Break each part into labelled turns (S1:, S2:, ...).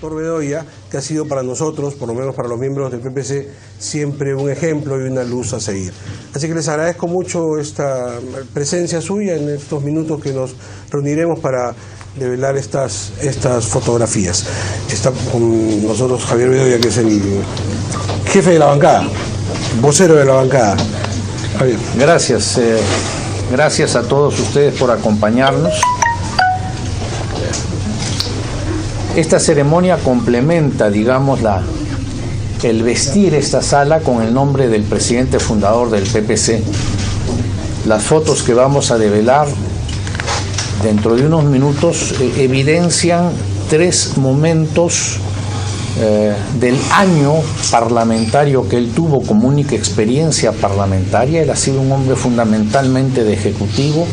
S1: doctor Bedoya, que ha sido para nosotros, por lo menos para los miembros del PPC, siempre un ejemplo y una luz a seguir. Así que les agradezco mucho esta presencia suya en estos minutos que nos reuniremos para develar estas fotografías. Está con nosotros Javier Bedoya, que es el jefe de la bancada, vocero de la bancada. Javier.
S2: Gracias, gracias a todos ustedes por acompañarnos. Esta ceremonia complementa, digamos, el vestir esta sala con el nombre del presidente fundador del PPC. Las fotos que vamos a develar dentro de unos minutos evidencian 3 momentos del año parlamentario que él tuvo como única experiencia parlamentaria. Él ha sido un hombre fundamentalmente de ejecutivo,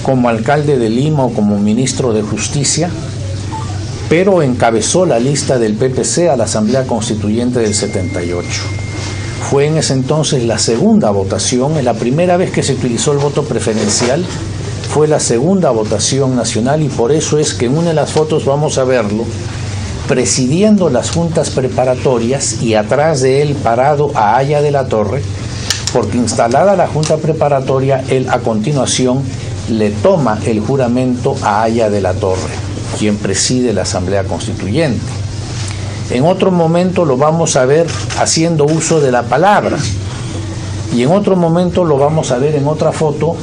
S2: como alcalde de Lima o como ministro de Justicia, pero encabezó la lista del PPC a la Asamblea Constituyente del 78. Fue en ese entonces la segunda votación, en la primera vez que se utilizó el voto preferencial, fue la segunda votación nacional, y por eso es que en una de las fotos vamos a verlo presidiendo las juntas preparatorias y atrás de él parado a Haya de la Torre, porque instalada la junta preparatoria, él a continuación le toma el juramento a Haya de la Torre, quien preside la Asamblea Constituyente. En otro momento lo vamos a ver haciendo uso de la palabra, y en otro momento lo vamos a ver en otra foto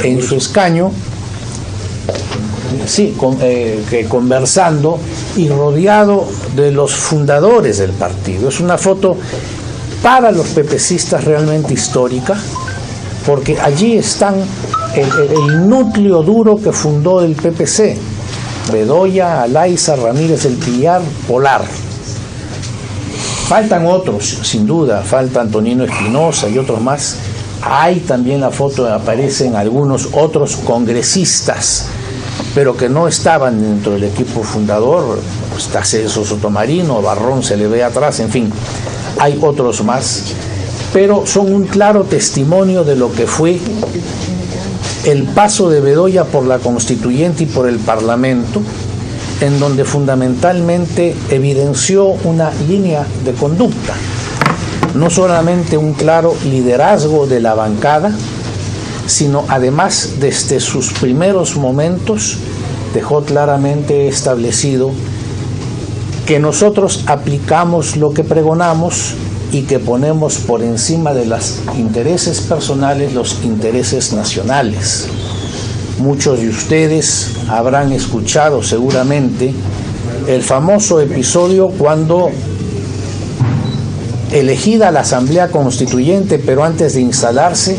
S2: en su escaño, sí, conversando y rodeado de los fundadores del partido. Es una foto para los pepecistas realmente histórica, porque allí están el núcleo duro que fundó el PPC: Bedoya, Alayza, Ramírez del Pillar, Polar. Faltan otros, sin duda, falta Antonino Espinosa y otros más. Hay también la foto, aparecen algunos otros congresistas, pero que no estaban dentro del equipo fundador. Está Celso Sotomarino, Barrón se le ve atrás, en fin, hay otros más, pero son un claro testimonio de lo que fue el paso de Bedoya por la Constituyente y por el Parlamento, en donde fundamentalmente evidenció una línea de conducta, no solamente un claro liderazgo de la bancada, sino además desde sus primeros momentos dejó claramente establecido que nosotros aplicamos lo que pregonamos y que ponemos por encima de los intereses personales los intereses nacionales. Muchos de ustedes habrán escuchado seguramente el famoso episodio cuando, elegida la Asamblea Constituyente, pero antes de instalarse,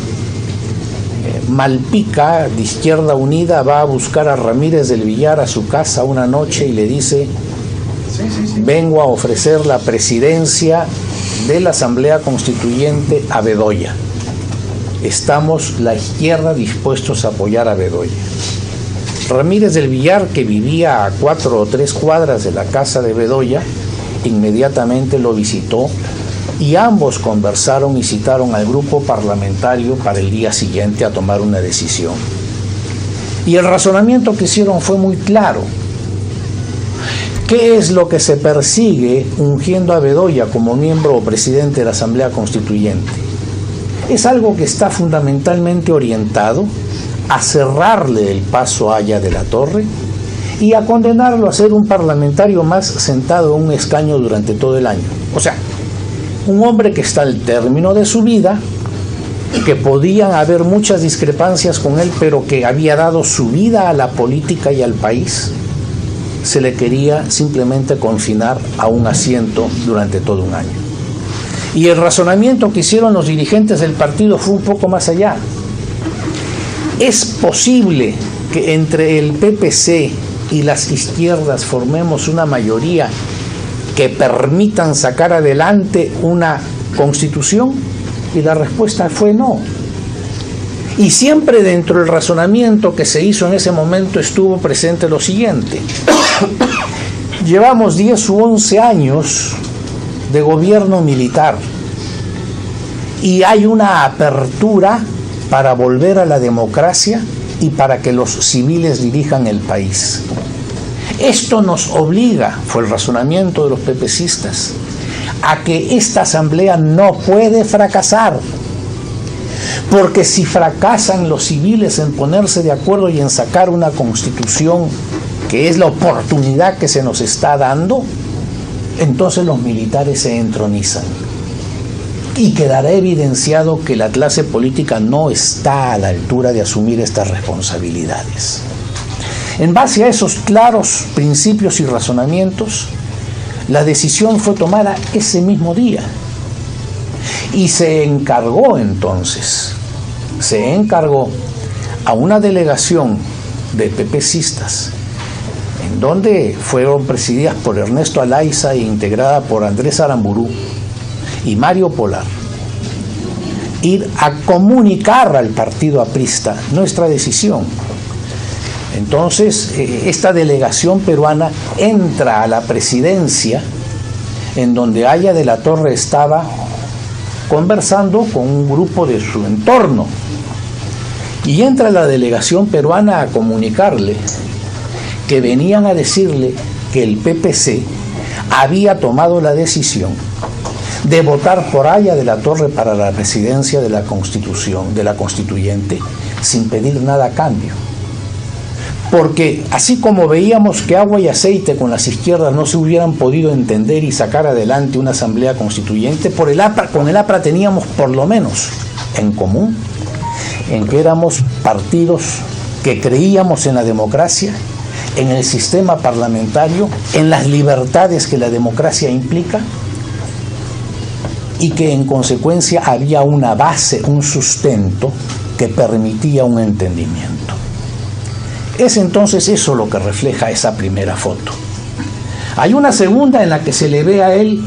S2: Malpica, de Izquierda Unida, va a buscar a Ramírez del Villar a su casa una noche y le dice: vengo a ofrecer la presidencia de la Asamblea Constituyente a Bedoya. Estamos la izquierda dispuestos a apoyar a Bedoya. Ramírez del Villar, que vivía a 4 o 3 cuadras de la casa de Bedoya, inmediatamente lo visitó y ambos conversaron y citaron al grupo parlamentario para el día siguiente a tomar una decisión. Y el razonamiento que hicieron fue muy claro. ¿Qué es lo que se persigue ungiendo a Bedoya como miembro o presidente de la Asamblea Constituyente? Es algo que está fundamentalmente orientado a cerrarle el paso a Haya de la Torre y a condenarlo a ser un parlamentario más sentado en un escaño durante todo el año. O sea, un hombre que está al término de su vida, que podían haber muchas discrepancias con él, pero que había dado su vida a la política y al país, se le quería simplemente confinar a un asiento durante todo un año. Y el razonamiento que hicieron los dirigentes del partido fue un poco más allá. ¿Es posible que entre el PPC y las izquierdas formemos una mayoría que permitan sacar adelante una constitución? Y la respuesta fue no. Y siempre dentro del razonamiento que se hizo en ese momento estuvo presente lo siguiente: llevamos 10 u 11 años de gobierno militar y hay una apertura para volver a la democracia y para que los civiles dirijan el país. Esto nos obliga, fue el razonamiento de los PPCistas, a que esta asamblea no puede fracasar, porque si fracasan los civiles en ponerse de acuerdo y en sacar una constitución, que es la oportunidad que se nos está dando, entonces los militares se entronizan y quedará evidenciado que la clase política no está a la altura de asumir estas responsabilidades. En base a esos claros principios y razonamientos, la decisión fue tomada ese mismo día y se encargó a una delegación de PPCistas, en donde fueron presididas por Ernesto Alaiza e integrada por Andrés Aramburú y Mario Polar, ir a comunicar al partido aprista nuestra decisión. Entonces, esta delegación peruana entra a la presidencia, en donde Aya de la Torre estaba conversando con un grupo de su entorno, y entra la delegación peruana a comunicarle que venían a decirle que el PPC había tomado la decisión de votar por Aya de la Torre para la presidencia de la Constitución, de la Constituyente, sin pedir nada a cambio. Porque así como veíamos que agua y aceite con las izquierdas no se hubieran podido entender y sacar adelante una asamblea constituyente, con el APRA teníamos por lo menos en común, en que éramos partidos que creíamos en la democracia, en el sistema parlamentario, en las libertades que la democracia implica, y que en consecuencia había una base, un sustento que permitía un entendimiento. Es entonces eso lo que refleja esa primera foto. Hay una segunda en la que se le ve a él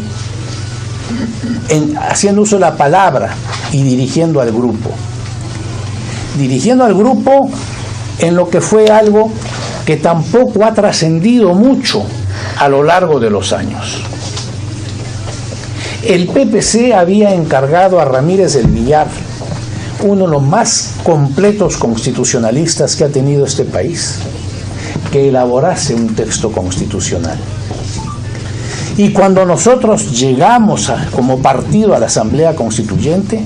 S2: haciendo uso de la palabra y dirigiendo al grupo. Dirigiendo al grupo en lo que fue algo que tampoco ha trascendido mucho a lo largo de los años. El PPC había encargado a Ramírez del Villar, uno de los más completos constitucionalistas que ha tenido este país, que elaborase un texto constitucional. Y cuando nosotros llegamos como partido a la Asamblea Constituyente,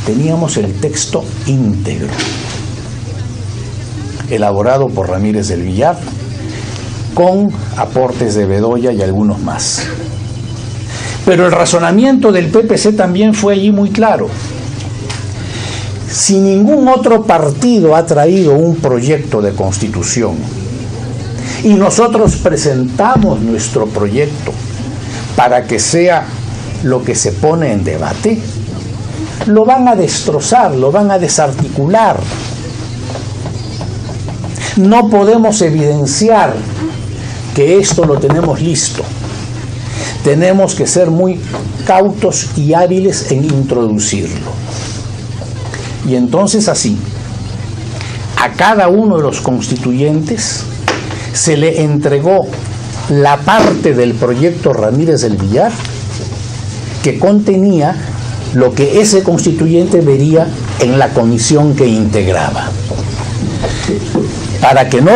S2: teníamos el texto íntegro, elaborado por Ramírez del Villar, con aportes de Bedoya y algunos más. Pero el razonamiento del PPC también fue allí muy claro. Si ningún otro partido ha traído un proyecto de constitución y nosotros presentamos nuestro proyecto para que sea lo que se pone en debate, lo van a destrozar, lo van a desarticular. No podemos evidenciar que esto lo tenemos listo. Tenemos que ser muy cautos y hábiles en introducirlo. Y entonces así, a cada uno de los constituyentes se le entregó la parte del proyecto Ramírez del Villar que contenía lo que ese constituyente vería en la comisión que integraba, para que no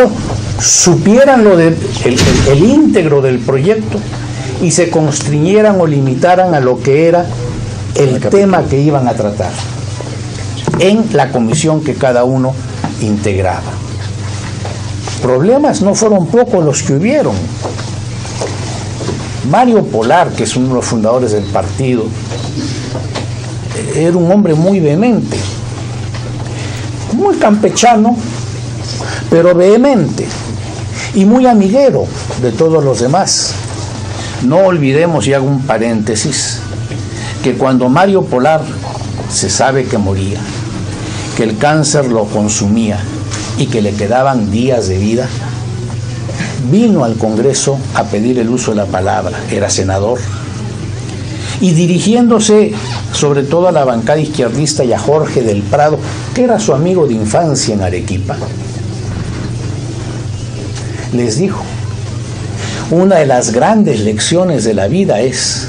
S2: supieran el íntegro del proyecto y se constriñeran o limitaran a lo que era el tema que iban a tratar en la comisión que cada uno integraba. Problemas no fueron pocos los que hubieron. Mario Polar, que es uno de los fundadores del partido, era un hombre muy vehemente, muy campechano, pero vehemente, y muy amiguero de todos los demás. No olvidemos, y hago un paréntesis, que cuando Mario Polar se sabe que moría, que el cáncer lo consumía y que le quedaban días de vida, vino al Congreso a pedir el uso de la palabra, era senador, y dirigiéndose sobre todo a la bancada izquierdista y a Jorge del Prado, que era su amigo de infancia en Arequipa, les dijo: una de las grandes lecciones de la vida es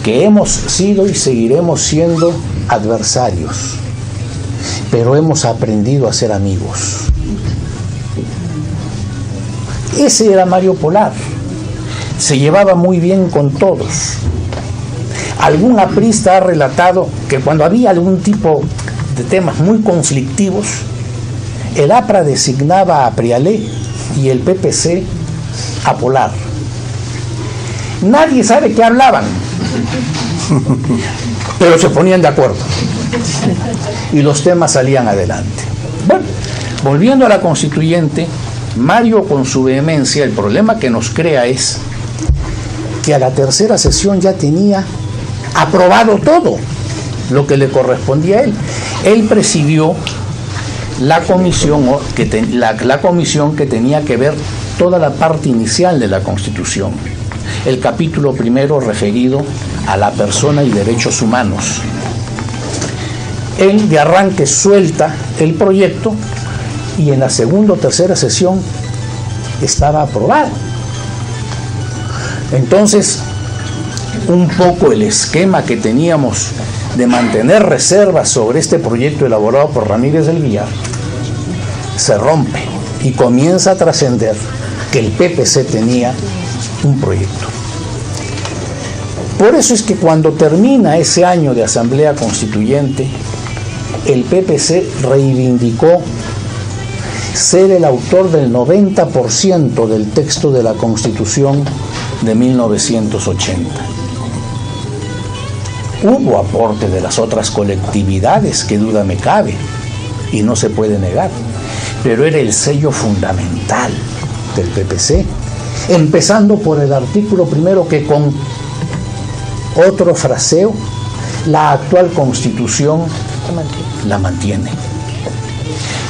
S2: que hemos sido y seguiremos siendo adversarios, pero hemos aprendido a ser amigos. Ese era Mario Polar. Se llevaba muy bien con todos. Algún aprista ha relatado que cuando había algún tipo de temas muy conflictivos, el APRA designaba a Prialé y el PPC a Polar. Nadie sabe qué hablaban, pero se ponían de acuerdo y los temas salían adelante. Bueno, volviendo a la constituyente, Mario, con su vehemencia, el problema que nos crea es que a la tercera sesión ya tenía aprobado todo lo que le correspondía a él. Él presidió la comisión la comisión que tenía que ver toda la parte inicial de la Constitución, el capítulo primero referido a la persona y derechos humanos. Él de arranque suelta el proyecto y en la segunda o tercera sesión estaba aprobado. Entonces, un poco el esquema que teníamos de mantener reservas sobre este proyecto elaborado por Ramírez del Villar se rompe y comienza a trascender que el PPC tenía un proyecto. Por eso es que cuando termina ese año de Asamblea Constituyente, el PPC reivindicó ser el autor del 90% del texto de la Constitución de 1980. Hubo aporte de las otras colectividades, que duda me cabe, y no se puede negar, pero era el sello fundamental del PPC, empezando por el artículo primero que con otro fraseo, la actual Constitución la mantiene.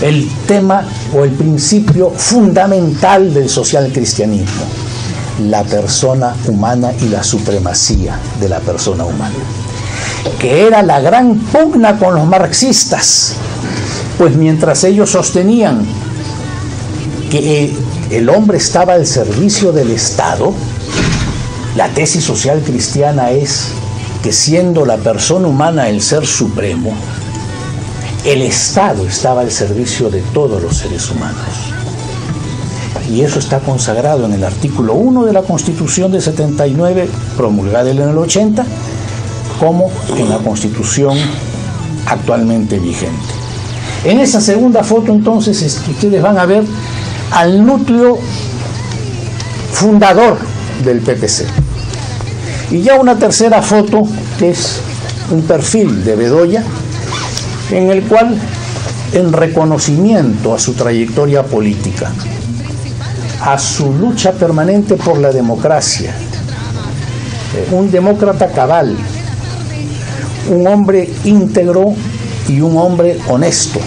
S2: El tema o el principio fundamental del socialcristianismo, la persona humana y la supremacía de la persona humana, que era la gran pugna con los marxistas, pues mientras ellos sostenían que el hombre estaba al servicio del Estado, la tesis social cristiana es que siendo la persona humana el ser supremo, el Estado estaba al servicio de todos los seres humanos. Y eso está consagrado en el artículo 1 de la Constitución de 79, promulgada en el 80, como en la Constitución actualmente vigente. En esa segunda foto, entonces, ustedes van a ver al núcleo fundador del PPC. Y ya una tercera foto, que es un perfil de Bedoya, en el cual, en reconocimiento a su trayectoria política, a su lucha permanente por la democracia, un demócrata cabal, un hombre íntegro y un hombre honesto,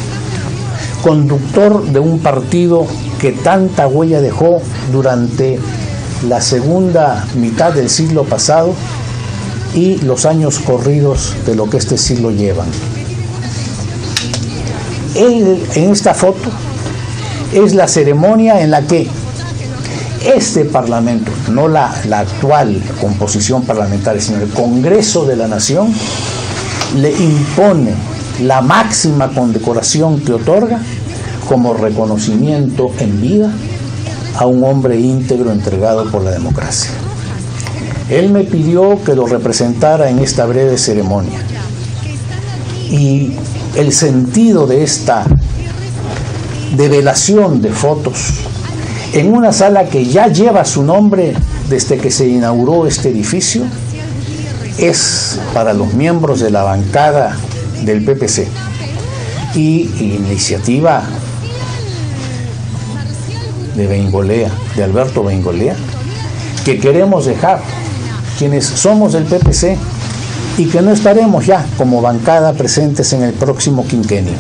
S2: conductor de un partido que tanta huella dejó durante la segunda mitad del siglo pasado y los años corridos de lo que este siglo llevan. En esta foto es la ceremonia en la que este Parlamento, no la actual composición parlamentaria, sino el Congreso de la Nación, le impone la máxima condecoración que otorga como reconocimiento en vida a un hombre íntegro entregado por la democracia. Él me pidió que lo representara en esta breve ceremonia. Y el sentido de esta develación de fotos en una sala que ya lleva su nombre desde que se inauguró este edificio es para los miembros de la bancada del PPC y iniciativa de Bengolea, de Alberto Bengolea, que queremos dejar quienes somos del PPC y que no estaremos ya como bancada presentes en el próximo quinquenio,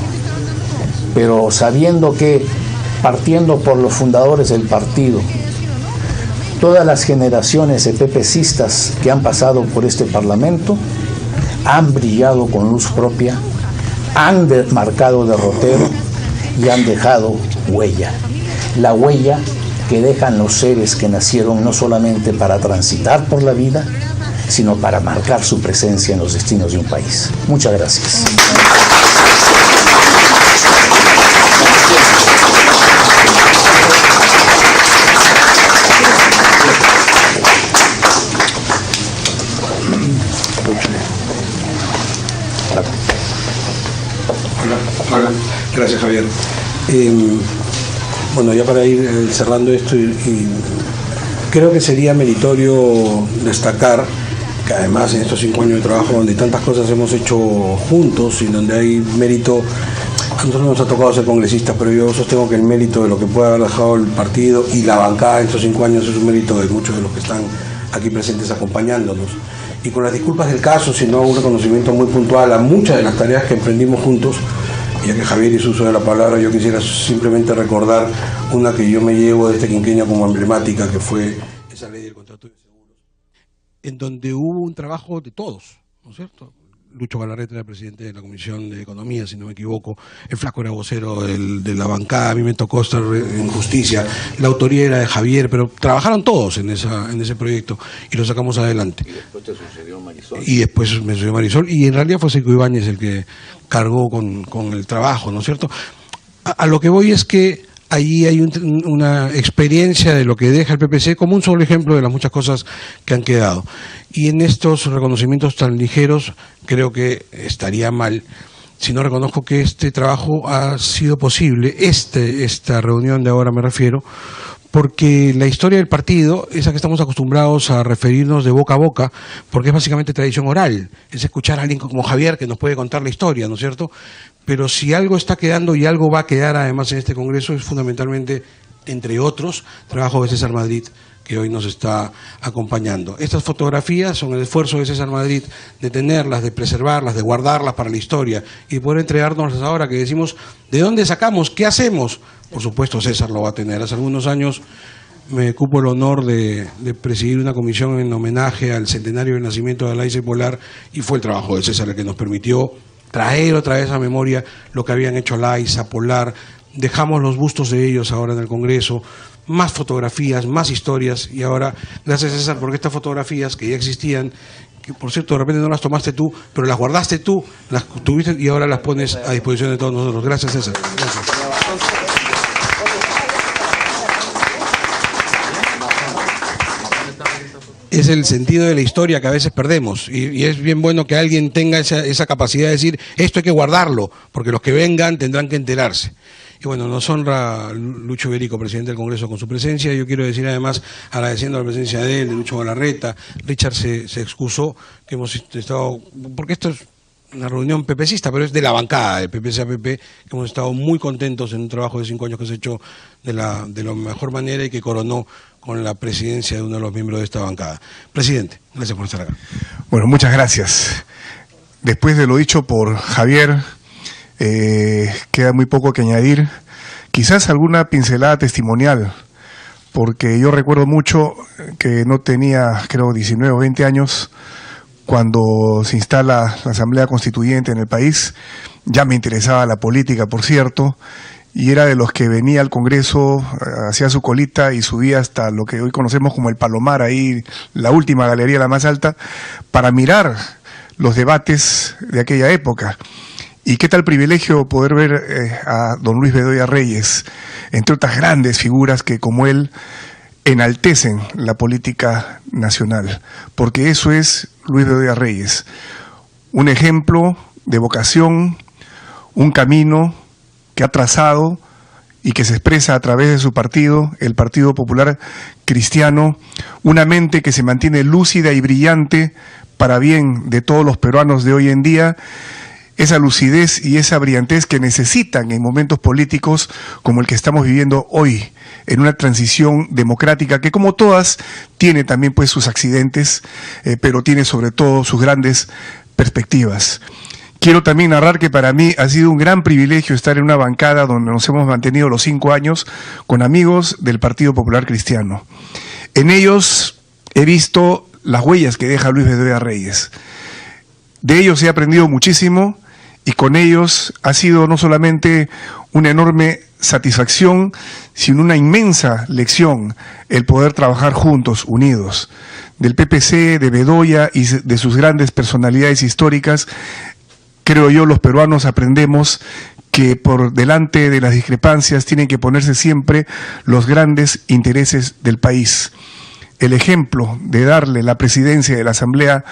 S2: pero sabiendo que, partiendo por los fundadores del partido, todas las generaciones de PPCistas que han pasado por este Parlamento han brillado con luz propia, han marcado derrotero y han dejado huella. La huella que dejan los seres que nacieron no solamente para transitar por la vida, sino para marcar su presencia en los destinos de un país. Muchas gracias.
S1: Hola. Gracias, Javier. Bueno, ya para ir cerrando esto, y creo que sería meritorio destacar que además en estos 5 años de trabajo donde tantas cosas hemos hecho juntos y donde hay mérito, a nosotros nos ha tocado ser congresistas, pero yo sostengo que el mérito de lo que puede haber dejado el partido y la bancada en estos 5 años es un mérito de muchos de los que están aquí presentes acompañándonos. Y con las disculpas del caso, sino un reconocimiento muy puntual a muchas de las tareas que emprendimos juntos, ya que Javier hizo uso de la palabra, yo quisiera simplemente recordar una que yo me llevo de este quinquenio como emblemática, que fue esa ley del contrato de seguros, en donde hubo un trabajo de todos, ¿no es cierto? Lucho Galarreta era presidente de la Comisión de Economía, si no me equivoco, el Flaco era vocero de la bancada, a mí me tocó estar en justicia, la autoría era de Javier, pero trabajaron todos en ese proyecto y lo sacamos adelante.
S2: Y después te sucedió Marisol.
S1: Y después me sucedió Marisol, y en realidad fue Seco Ibáñez el que cargó con el trabajo, ¿no es cierto? A lo que voy es que allí hay una experiencia de lo que deja el PPC como un solo ejemplo de las muchas cosas que han quedado. Y en estos reconocimientos tan ligeros creo que estaría mal si no reconozco que este trabajo ha sido posible, esta reunión de ahora me refiero, porque la historia del partido, esa que estamos acostumbrados a referirnos de boca a boca, porque es básicamente tradición oral, es escuchar a alguien como Javier que nos puede contar la historia, ¿no es cierto? Pero si algo está quedando y algo va a quedar además en este Congreso es fundamentalmente, entre otros, trabajo de César Madrid, que hoy nos está acompañando. Estas fotografías son el esfuerzo de César Madrid de tenerlas, de preservarlas, de guardarlas para la historia y poder entregárnoslas ahora que decimos, ¿de dónde sacamos? ¿Qué hacemos? Por supuesto, César lo va a tener. Hace algunos años me cupo el honor de presidir una comisión en homenaje al centenario del nacimiento de la Laiza Polar y fue el trabajo de César el que nos permitió traer otra vez a memoria lo que habían hecho Laiza, Polar. Dejamos los bustos de ellos ahora en el Congreso, más fotografías, más historias, y ahora, gracias César, porque estas fotografías que ya existían, que por cierto de repente no las tomaste tú, pero las guardaste tú, las tuviste y ahora las pones a disposición de todos nosotros. Gracias César. Gracias. Es el sentido de la historia que a veces perdemos y es bien bueno que alguien tenga esa capacidad de decir esto hay que guardarlo, porque los que vengan tendrán que enterarse. Y bueno, nos honra Lucho Berico, presidente del Congreso, con su presencia. Yo quiero decir además, agradeciendo la presencia de él, de Lucho Galarreta, Richard se excusó, que hemos estado, porque esto es una reunión pepecista, pero es de la bancada del PPC-APP, que hemos estado muy contentos en un trabajo de 5 años que se ha hecho de la mejor manera y que coronó con la presidencia de uno de los miembros de esta bancada. Presidente, gracias por estar acá.
S3: Bueno, muchas gracias. Después de lo dicho por Javier, queda muy poco que añadir. Quizás alguna pincelada testimonial, porque yo recuerdo mucho que no tenía, creo, 19 o 20 años cuando se instala la Asamblea Constituyente en el país. Ya me interesaba la política, por cierto, y era de los que venía al Congreso, hacía su colita y subía hasta lo que hoy conocemos como el Palomar, ahí la última galería, la más alta, para mirar los debates de aquella época. Y qué tal privilegio poder ver a don Luis Bedoya Reyes, entre otras grandes figuras que como él enaltecen la política nacional, porque eso es Luis Bedoya Reyes, un ejemplo de vocación, un camino que ha trazado y que se expresa a través de su partido, el Partido Popular Cristiano, una mente que se mantiene lúcida y brillante para bien de todos los peruanos de hoy en día, esa lucidez y esa brillantez que necesitan en momentos políticos como el que estamos viviendo hoy, en una transición democrática que como todas tiene también pues sus accidentes, pero tiene sobre todo sus grandes perspectivas. Quiero también narrar que para mí ha sido un gran privilegio estar en una bancada donde nos hemos mantenido los 5 años con amigos del Partido Popular Cristiano. En ellos he visto las huellas que deja Luis Bedoya Reyes. De ellos he aprendido muchísimo y con ellos ha sido no solamente una enorme satisfacción, sino una inmensa lección el poder trabajar juntos, unidos. Del PPC, de Bedoya y de sus grandes personalidades históricas, creo yo los peruanos aprendemos que por delante de las discrepancias tienen que ponerse siempre los grandes intereses del país. el ejemplo de darle la presidencia de la Asamblea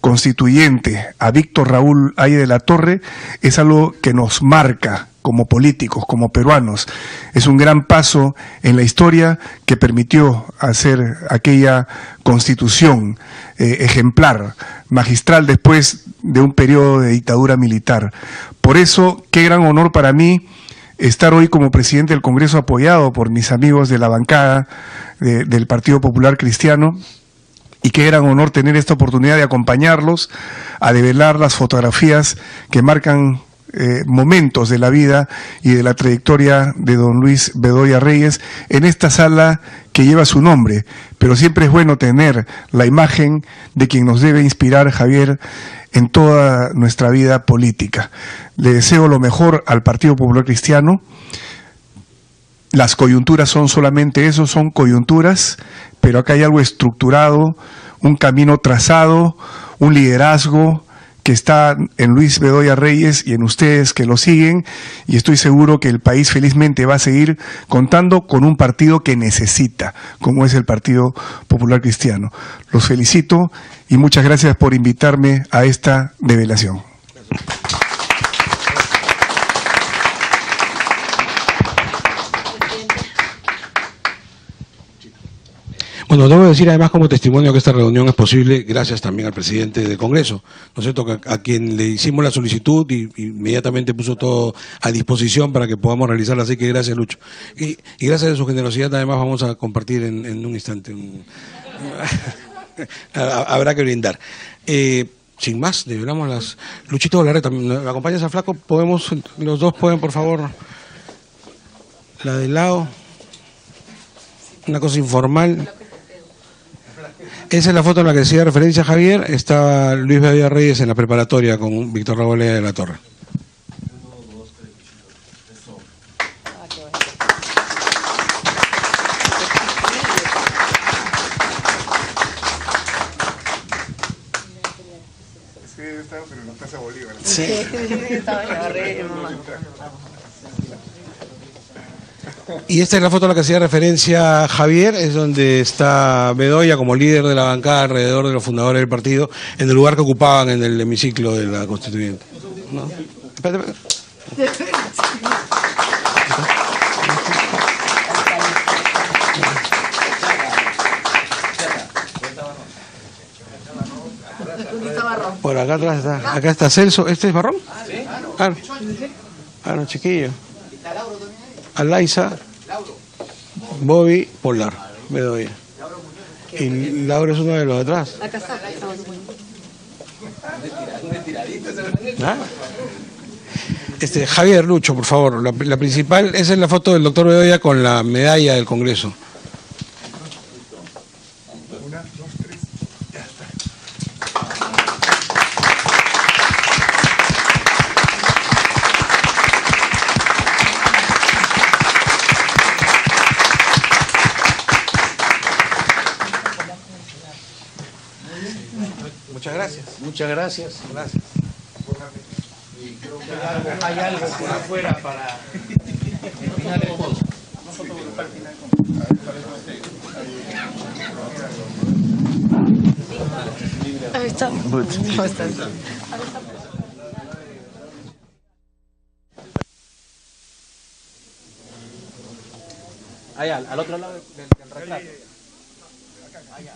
S3: Constituyente a Víctor Raúl Haya de la Torre es algo que nos marca como políticos, como peruanos. Es un gran paso en la historia que permitió hacer aquella constitución ejemplar, magistral después de un periodo de dictadura militar. Por eso, qué gran honor para mí estar hoy como presidente del Congreso apoyado por mis amigos de la bancada del Partido Popular Cristiano, y qué gran honor tener esta oportunidad de acompañarlos a develar las fotografías que marcan momentos de la vida y de la trayectoria de don Luis Bedoya Reyes en esta sala que lleva su nombre, pero siempre es bueno tener la imagen de quien nos debe inspirar, Javier, en toda nuestra vida política. Le deseo lo mejor al Partido Popular Cristiano. Las coyunturas son solamente eso, son coyunturas, pero acá hay algo estructurado, un camino trazado, un liderazgo que está en Luis Bedoya Reyes y en ustedes que lo siguen, y estoy seguro que el país felizmente va a seguir contando con un partido que necesita, como es el Partido Popular Cristiano. Los felicito y muchas gracias por invitarme a esta develación.
S4: Bueno, debo decir además como testimonio que esta reunión es posible gracias también al presidente del Congreso, ¿no es cierto?, a quien le hicimos la solicitud y inmediatamente puso todo a disposición para que podamos realizarla, así que gracias, Lucho. Y gracias a su generosidad además vamos a compartir en un instante. Habrá que brindar. Sin más, develamos las... Luchito Larreta, ¿me acompañas a Flaco? ¿Podemos, los dos pueden, por favor, la del lado? Una cosa informal. Esa es la foto en la que hacía referencia Javier. Está Luis Bedoya Reyes en la preparatoria con Víctor Raúl Haya de la Torre. Sí. Y esta es la foto a la que hacía referencia Javier, es donde está Bedoya como líder de la bancada alrededor de los fundadores del partido, en el lugar que ocupaban en el hemiciclo de la Constituyente. ¿No? Espérate. Por acá atrás está, acá está Celso. ¿Este es Barrón? Claro. Claro, chiquillo. Alaiza, Bobby, Polar, Bedoya. Y Laura es uno de los de atrás. Acá está. ¿Ah? Javier, Lucho, por favor, la principal, esa es la foto del doctor Bedoya con la medalla del Congreso.
S2: Muchas gracias. Gracias. Y creo que hay algo por afuera para terminar el pozo.
S5: Ahí está. ¿Cómo estás?
S2: Allá, al otro lado del retrato. Allá.